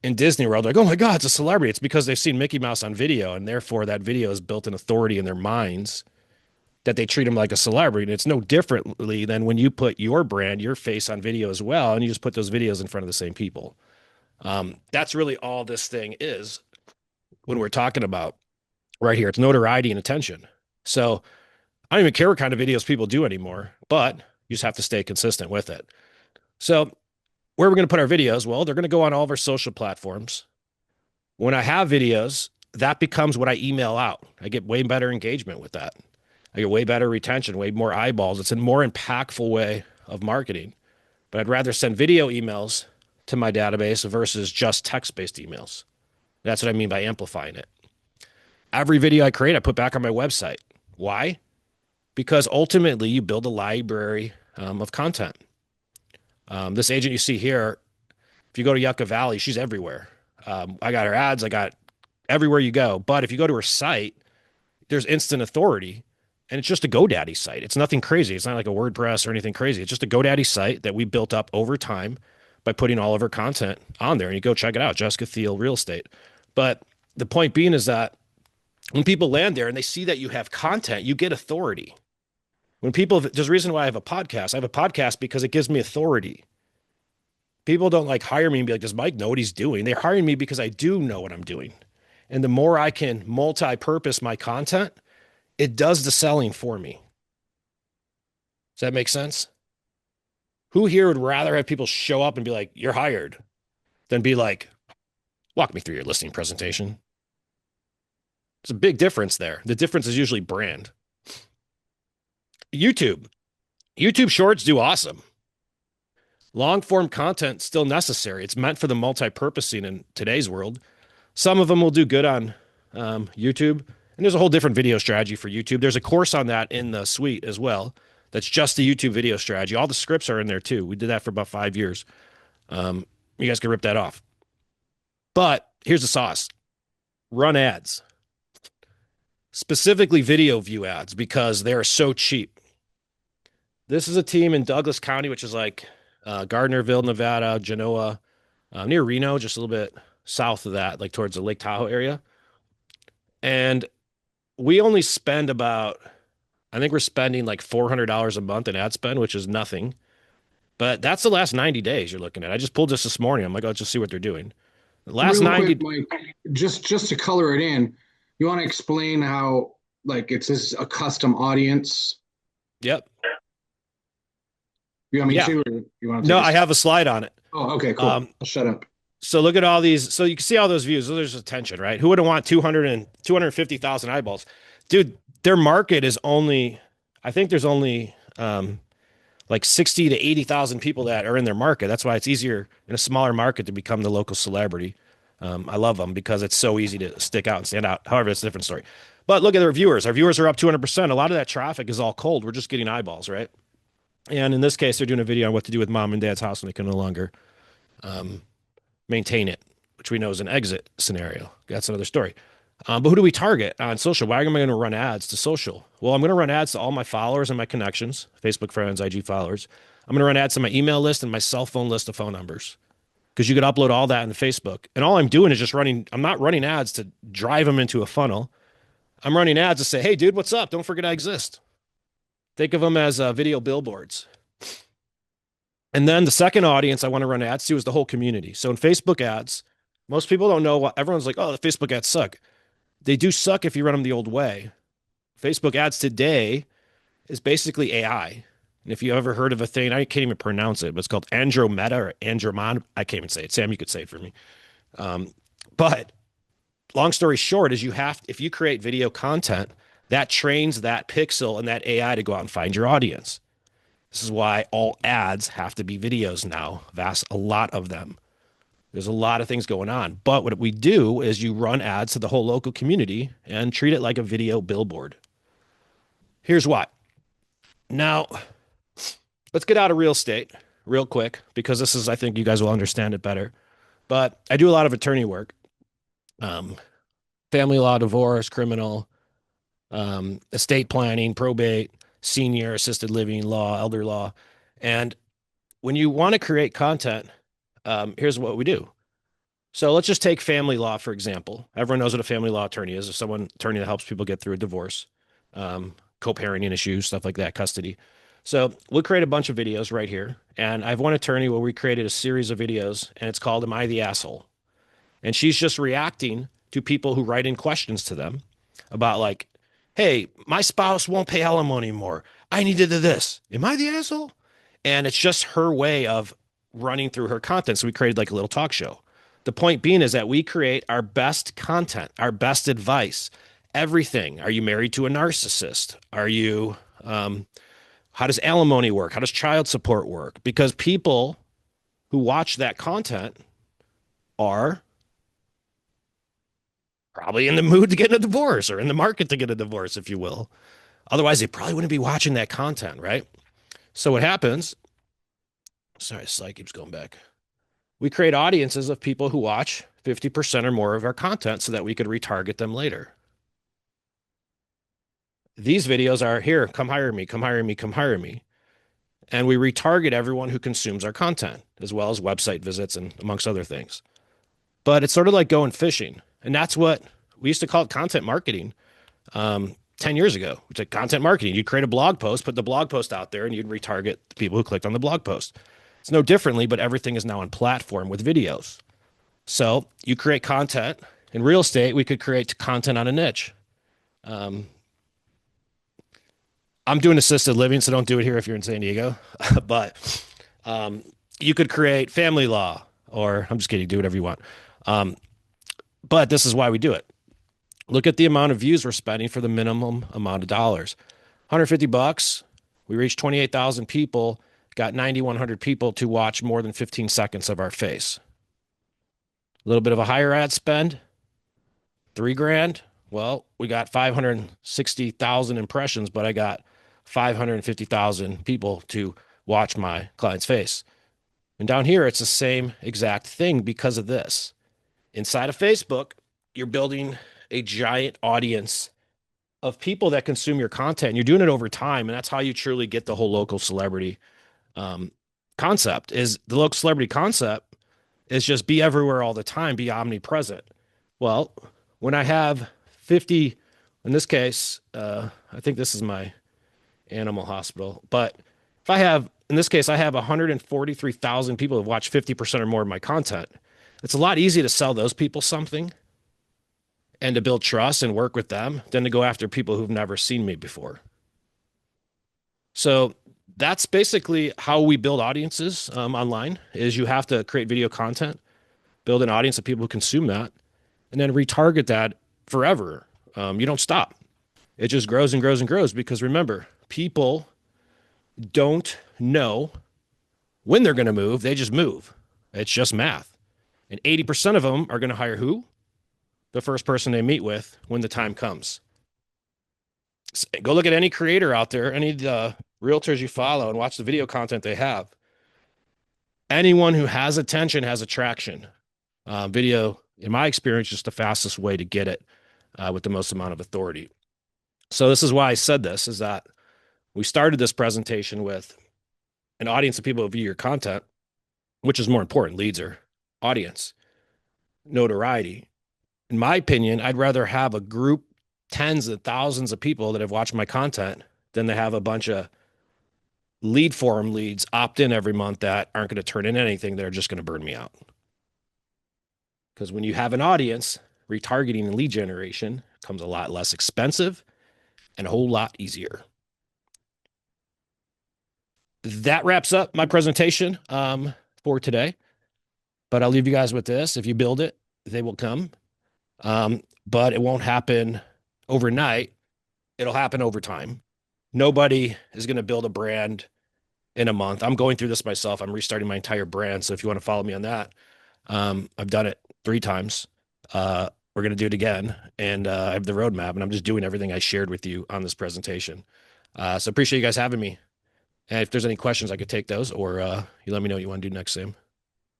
S2: in Disney World, like, oh my God, it's a celebrity. It's because they've seen Mickey Mouse on video. And therefore, that video has built an authority in their minds that they treat him like a celebrity. And it's no differently than when you put your brand, your face on video as well, and you just put those videos in front of the same people. That's really all this thing is when we're talking about right here. It's notoriety and attention. So I don't even care what kind of videos people do anymore, but you just have to stay consistent with it. So where are we going to put our videos? Well, they're going to go on all of our social platforms. When I have videos, that becomes what I email out. I get way better engagement with that. I get way better retention, way more eyeballs. It's a more impactful way of marketing. But I'd rather send video emails to my database versus just text-based emails. That's what I mean by amplifying it. Every video I create, I put back on my website. Why? Because ultimately, you build a library of content. This agent you see here, if you go to Yucca Valley, she's everywhere. I got her ads. I got everywhere you go. But if you go to her site, there's instant authority. And it's just a GoDaddy site. It's nothing crazy. It's not like a WordPress or anything crazy. It's just a GoDaddy site that we built up over time by putting all of our content on there. And you go check it out, Jessica Thiel Real Estate. But the point being is that when people land there and they see that you have content, you get authority. When people, there's a reason why I have a podcast. I have a podcast because it gives me authority. People don't like hire me and be like, does Mike know what he's doing? They're hiring me because I do know what I'm doing. And the more I can multi-purpose my content, it does the selling for me. Does that make sense? Who here would rather have people show up and be like, you're hired, than be like, walk me through your listing presentation? There's a big difference there. The difference is usually brand. YouTube shorts do awesome. Long form content still necessary. It's meant for the multi-purposing in today's world. Some of them will do good on YouTube. And there's a whole different video strategy for YouTube. There's a course on that in the suite as well. That's just the YouTube video strategy. All the scripts are in there too. We did that for about 5 years. You guys can rip that off. But here's the sauce. Run ads. Specifically video view ads because they are so cheap. This is a team in Douglas County, which is like Gardnerville, Nevada, Genoa, near Reno, just a little bit south of that, like towards the Lake Tahoe area. And we only spend about, I think we're spending like $400 a month in ad spend, which is nothing. But that's the last 90 days you're looking at. I just pulled this morning. I'm like, let's just see what they're doing. The last
S1: Real quick,
S2: 90.
S1: Mike, just to color it in, you want to explain how like it's this a custom audience?
S2: Yep.
S1: You want me
S2: Yeah.
S1: to, or you want to
S2: No,
S1: take a?
S2: I have a slide on it.
S1: Oh, okay, cool.
S2: Um,
S1: I'll shut up.
S2: so look at all these. So you can see all those views. So there's attention, right? Who wouldn't want 250,000 eyeballs? Dude, their market is only, I think there's only like 60 to 80,000 people that are in their market. That's why it's easier in a smaller market to become the local celebrity. I love them because it's so easy to stick out and stand out. However, it's a different story. But look at their viewers. Our viewers are up 200%. A lot of that traffic is all cold. We're just getting eyeballs, right? And in this case, they're doing a video on what to do with mom and dad's house when they can no longer maintain it, which we know is an exit scenario. That's another story. But who do we target on social? Why am I going to run ads to social? Well, I'm going to run ads to all my followers and my connections, Facebook friends, IG followers. I'm going to run ads to my email list and my cell phone list of phone numbers because you could upload all that into Facebook. And all I'm doing is just running, I'm not running ads to drive them into a funnel. I'm running ads to say, hey, dude, what's up? Don't forget I exist. Think of them as video billboards. And then the second audience I want to run ads to is the whole community. So in Facebook ads, most people don't know what everyone's like, oh, the Facebook ads suck. They do suck if you run them the old way. Facebook ads today is basically AI. And if you ever heard of a thing, I can't even pronounce it, but it's called Andromeda or Andromon. I can't even say it. Sam, you could say it for me. But long story short is if you create video content, that trains that pixel and that AI to go out and find your audience. This is why all ads have to be videos now. A lot of them. There's a lot of things going on. But what we do is you run ads to the whole local community and treat it like a video billboard. Here's why. Now, let's get out of real estate real quick because this is, I think you guys will understand it better. But I do a lot of attorney work, family law, divorce, criminal, estate planning, probate, senior, assisted living law, elder law. And when you want to create content, here's what we do. So let's just take family law, for example. Everyone knows what a family law attorney is. If someone attorney that helps people get through a divorce, co-parenting issues, stuff like that, custody. So we'll create a bunch of videos right here. And I have one attorney where we created a series of videos and it's called Am I the Asshole? And she's just reacting to people who write in questions to them about like, hey, my spouse won't pay alimony anymore. I needed this. Am I the asshole? And it's just her way of running through her content. So we created like a little talk show. The point being is that we create our best content, our best advice, everything. Are you married to a narcissist? Are you, how does alimony work? How does child support work? Because people who watch that content are probably in the mood to get a divorce or in the market to get a divorce, if you will. Otherwise, they probably wouldn't be watching that content, right? So what happens, sorry, slide keeps going back. We create audiences of people who watch 50% or more of our content so that we could retarget them later. These videos are here, come hire me, come hire me, come hire me. And we retarget everyone who consumes our content, as well as website visits and amongst other things. But it's sort of like going fishing. And that's what we used to call it content marketing 10 years ago. It's like content marketing. You'd create a blog post, put the blog post out there, and you'd retarget the people who clicked on the blog post. It's no differently, but everything is now on platform with videos. So you create content. In real estate, we could create content on a niche. I'm doing assisted living, so don't do it here if you're in San Diego. But you could create family law, or I'm just kidding, do whatever you want. But this is why we do it. Look at the amount of views we're spending for the minimum amount of dollars. $150. We reached 28,000 people, got 9,100 people to watch more than 15 seconds of our face. A little bit of a higher ad spend, $3,000. Well, we got 560,000 impressions, but I got 550,000 people to watch my client's face. And down here, it's the same exact thing because of this. Inside of Facebook, you're building a giant audience of people that consume your content. You're doing it over time, and that's how you truly get the whole local celebrity concept. Is the local celebrity concept is just be everywhere all the time, be omnipresent. Well, when I have 50, in this case, I think this is my animal hospital, but if I have in this case, I have 143,000 people who've watched 50% or more of my content. It's a lot easier to sell those people something and to build trust and work with them than to go after people who've never seen me before. So that's basically how we build audiences online is you have to create video content, build an audience of people who consume that, and then retarget that forever. You don't stop. It just grows and grows and grows because remember, people don't know when they're going to move. They just move. It's just math. And 80% of them are going to hire who? The first person they meet with when the time comes. Go look at any creator out there, any of the realtors you follow, and watch the video content they have. Anyone who has attention has attraction. Video, in my experience, is just the fastest way to get it with the most amount of authority. So this is why I said this, is that we started this presentation with an audience of people who view your content, which is more important, leads or audience, notoriety. In my opinion, I'd rather have a group, tens of thousands of people that have watched my content than to have a bunch of lead forum leads opt in every month that aren't going to turn in anything. That are just going to burn me out. Because when you have an audience, retargeting and lead generation comes a lot less expensive and a whole lot easier. That wraps up my presentation for today. But I'll leave you guys with this. If you build it, they will come. But it won't happen overnight. It'll happen over time. Nobody is going to build a brand in a month. I'm going through this myself. I'm restarting my entire brand. So if you want to follow me on that, I've done it 3 times. We're going to do it again. And I have the roadmap, and I'm just doing everything I shared with you on this presentation. So appreciate you guys having me. And if there's any questions, I could take those, or you let me know what you want to do next, Sam.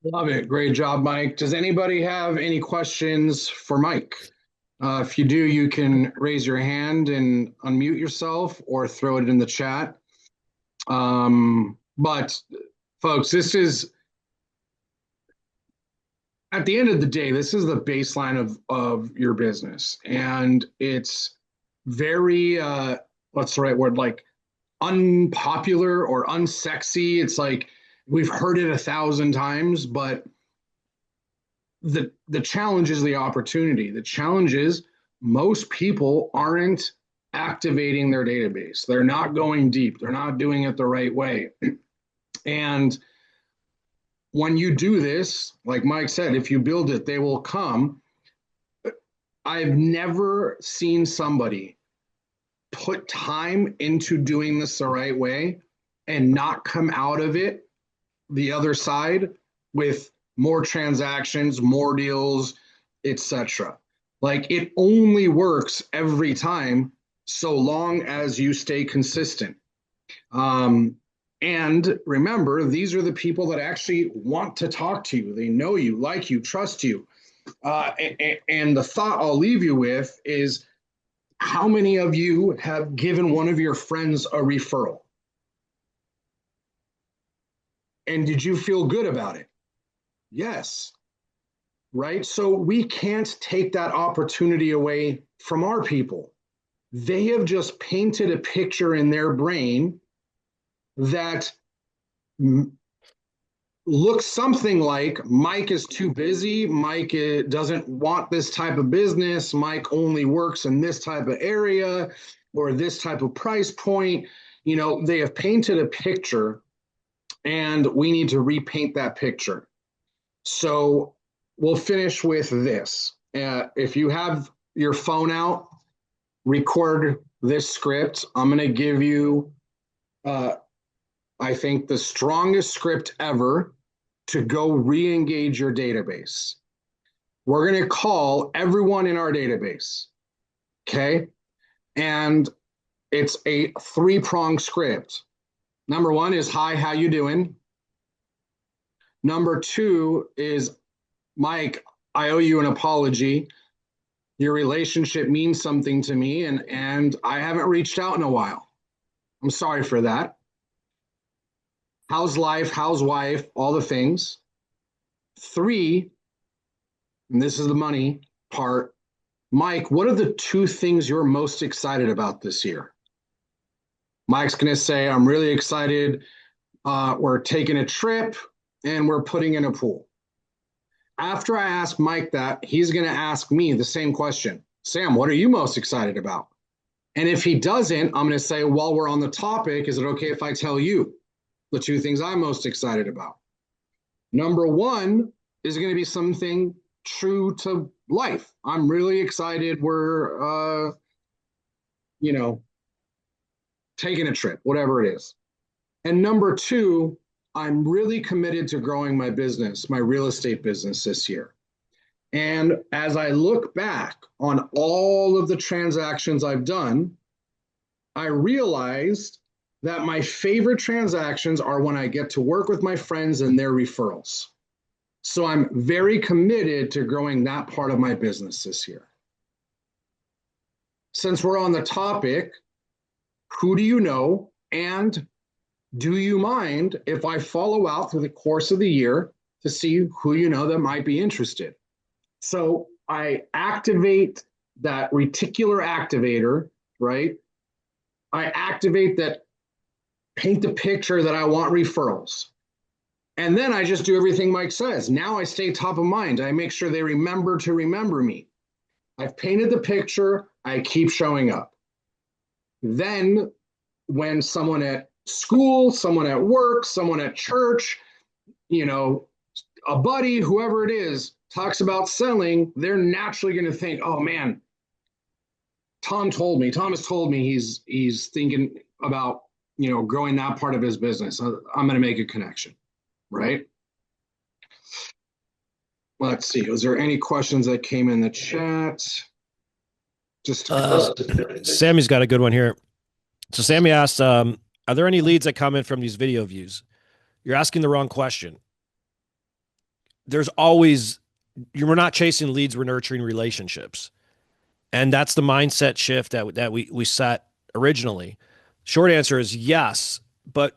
S1: Love it. Great job, Mike. Does anybody have any questions for Mike? If you do, you can raise your hand and unmute yourself or throw it in the chat. But folks, this is, at the end of the day, this is the baseline of your business. And it's very, what's the right word? Like unpopular or unsexy. It's like, we've heard it 1,000 times, but the challenge is the opportunity. The challenge is most people aren't activating their database. They're not going deep. They're not doing it the right way. And when you do this, like Mike said, if you build it, they will come. I've never seen somebody put time into doing this the right way and not come out of it the other side with more transactions, more deals, etc. Like, it only works every time so long as you stay consistent. And remember, these are the people that actually want to talk to you. They know you, like you, trust you. And the thought I'll leave you with is, how many of you have given one of your friends a referral? And did you feel good about it? Yes. Right? So we can't take that opportunity away from our people. They have just painted a picture in their brain that looks something like Mike is too busy, Mike doesn't want this type of business, Mike only works in this type of area or this type of price point. You know, they have painted a picture, and we need to repaint that picture. So we'll finish with this. If you have your phone out, record this script. I'm going to give you, I think, the strongest script ever to go re-engage your database. We're going to call everyone in our database, okay? And it's a 3-pronged script. Number 1 is, hi, how you doing? Number 2 is, Mike, I owe you an apology. Your relationship means something to me, and I haven't reached out in a while. I'm sorry for that. How's life? How's wife? All the things. 3, and this is the money part, Mike, what are the 2 things you're most excited about this year? Mike's going to say, I'm really excited We're taking a trip and we're putting in a pool. After I ask Mike that, he's going to ask me the same question. Sam, what are you most excited about? And if he doesn't, I'm going to say, while we're on the topic, is it okay if I tell you the two things I'm most excited about? Number one is going to be something true to life. I'm really excited. We're, taking a trip, whatever it is. And number two, I'm really committed to growing my business, my real estate business this year. And as I look back on all of the transactions I've done, I realized that my favorite transactions are when I get to work with my friends and their referrals. So I'm very committed to growing that part of my business this year. Since we're on the topic, who do you know? And do you mind if I follow out through the course of the year to see who you know that might be interested? So I activate that reticular activator, right? I activate that, paint the picture that I want referrals. And then I just do everything Mike says. Now I stay top of mind. I make sure they remember to remember me. I've painted the picture. I keep showing up. Then when someone at school, someone at work, someone at church, a buddy, whoever it is, talks about selling, they're naturally going to think, oh man, Thomas told me he's thinking about, growing that part of his business. I'm going to make a connection, right? Let's see. Was there any questions that came in the chat?
S2: Sammy's got a good one here. So Sammy asked, are there any leads that come in from these video views? You're asking the wrong question. We're not chasing leads, we're nurturing relationships. And that's the mindset shift that we set originally. Short answer is yes, but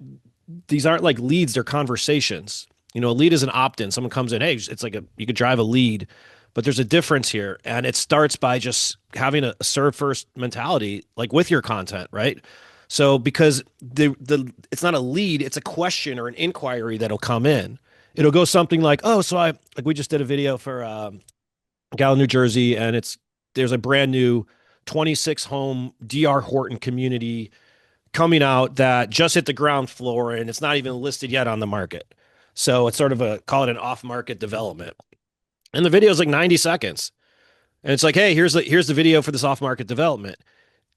S2: these aren't like leads, they're conversations. A lead is an opt-in. Someone comes in, hey, it's like you could drive a lead, but there's a difference here. And it starts by just having a serve first mentality, like with your content, right? So because it's not a lead, it's a question or an inquiry that'll come in. It'll go something like, oh, so we just did a video for a gal in New Jersey, and there's a brand new 26 home DR Horton community coming out that just hit the ground floor, and it's not even listed yet on the market. So it's sort of call it an off market development. And the video is like 90 seconds. And it's like, hey, here's the video for this off market development.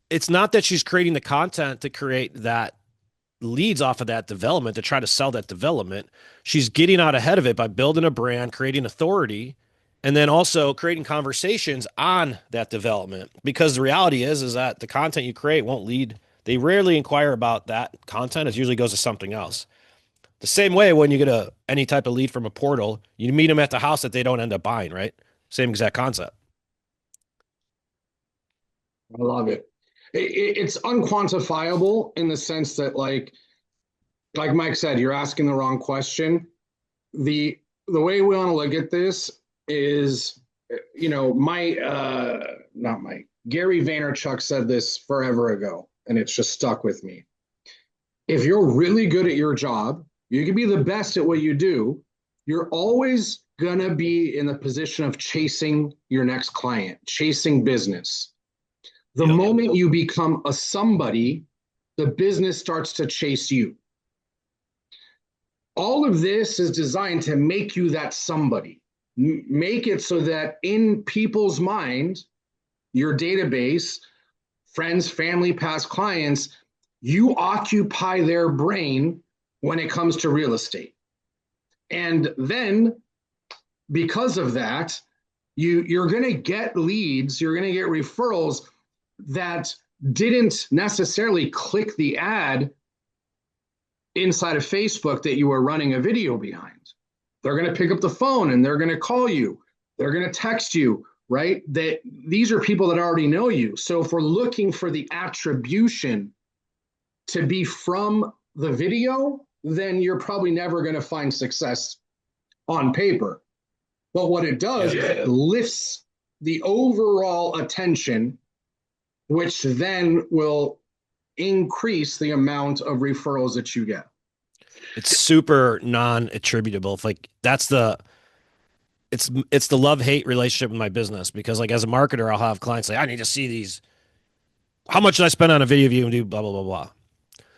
S2: It's not that she's creating the content to create that leads off of that development to try to sell that development. She's getting out ahead of it by building a brand, creating authority, and then also creating conversations on that development. Because the reality is that the content you create won't lead. They rarely inquire about that content. It usually goes to something else. The same way when you get any type of lead from a portal, you meet them at the house that they don't end up buying, right? Same exact concept.
S1: I love it. It's unquantifiable in the sense that, like Mike said, you're asking the wrong question. The way we want to look at this is, not Mike, Gary Vaynerchuk said this forever ago, and it's just stuck with me. If you're really good at your job, you can be the best at what you do. You're always going to be in the position of chasing your next client, chasing business. The moment you become a somebody, the business starts to chase you. All of this is designed to make you that somebody. Make it so that in people's mind, your database, friends, family, past clients, you occupy their brain when it comes to real estate. And then because of that, you're going to get leads, you're going to get referrals that didn't necessarily click the ad inside of Facebook that you were running a video behind. They're going to pick up the phone and they're going to call you. They're going to text you, right? These are people that already know you. So if we're looking for the attribution to be from the video, then you're probably never going to find success on paper. But what it does is it lifts the overall attention, which then will increase the amount of referrals that you get.
S2: It's super non-attributable. Like that's the it's the love-hate relationship in my business because like as a marketer, I'll have clients say, I need to see these. How much did I spend on a video view and do blah blah blah blah.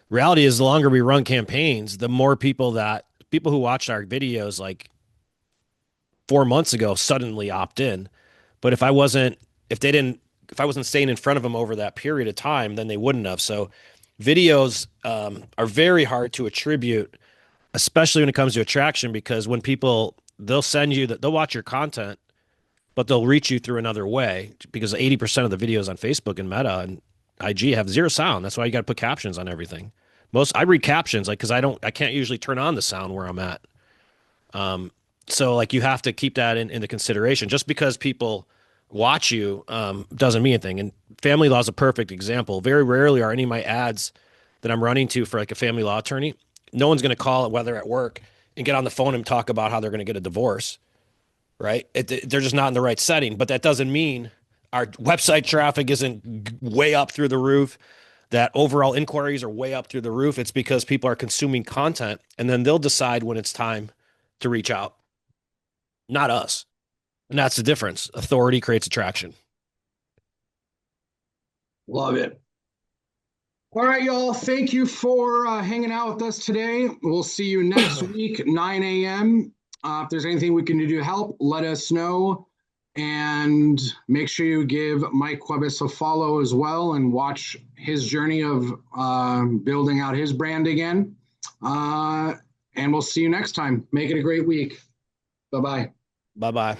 S2: Reality is the longer we run campaigns, the more people who watched our videos like 4 months ago suddenly opt in. But if I wasn't staying in front of them over that period of time, then they wouldn't have. So videos are very hard to attribute, especially when it comes to attraction, because when people they'll send you that they'll watch your content, but they'll reach you through another way because 80% of the videos on Facebook and Meta and IG have zero sound. That's why you got to put captions on everything. I read captions like because I can't usually turn on the sound where I'm at. So like you have to keep that into consideration. Just because people watch you doesn't mean anything. And family law is a perfect example. Very rarely are any of my ads that I'm running to for like a family law attorney. No one's going to call it whether at work and get on the phone and talk about how they're going to get a divorce, right? They're just not in the right setting. But that doesn't mean our website traffic isn't way up through the roof, that overall inquiries are way up through the roof. It's because people are consuming content and then they'll decide when it's time to reach out, not us. And that's the difference. Authority creates attraction.
S1: Love it. All right, y'all. Thank you for hanging out with us today. We'll see you next week, 9 a.m. If there's anything we can do to help, let us know. And make sure you give Mike Cuevas a follow as well and watch his journey of building out his brand again. And we'll see you next time. Make it a great week. Bye-bye.
S2: Bye bye.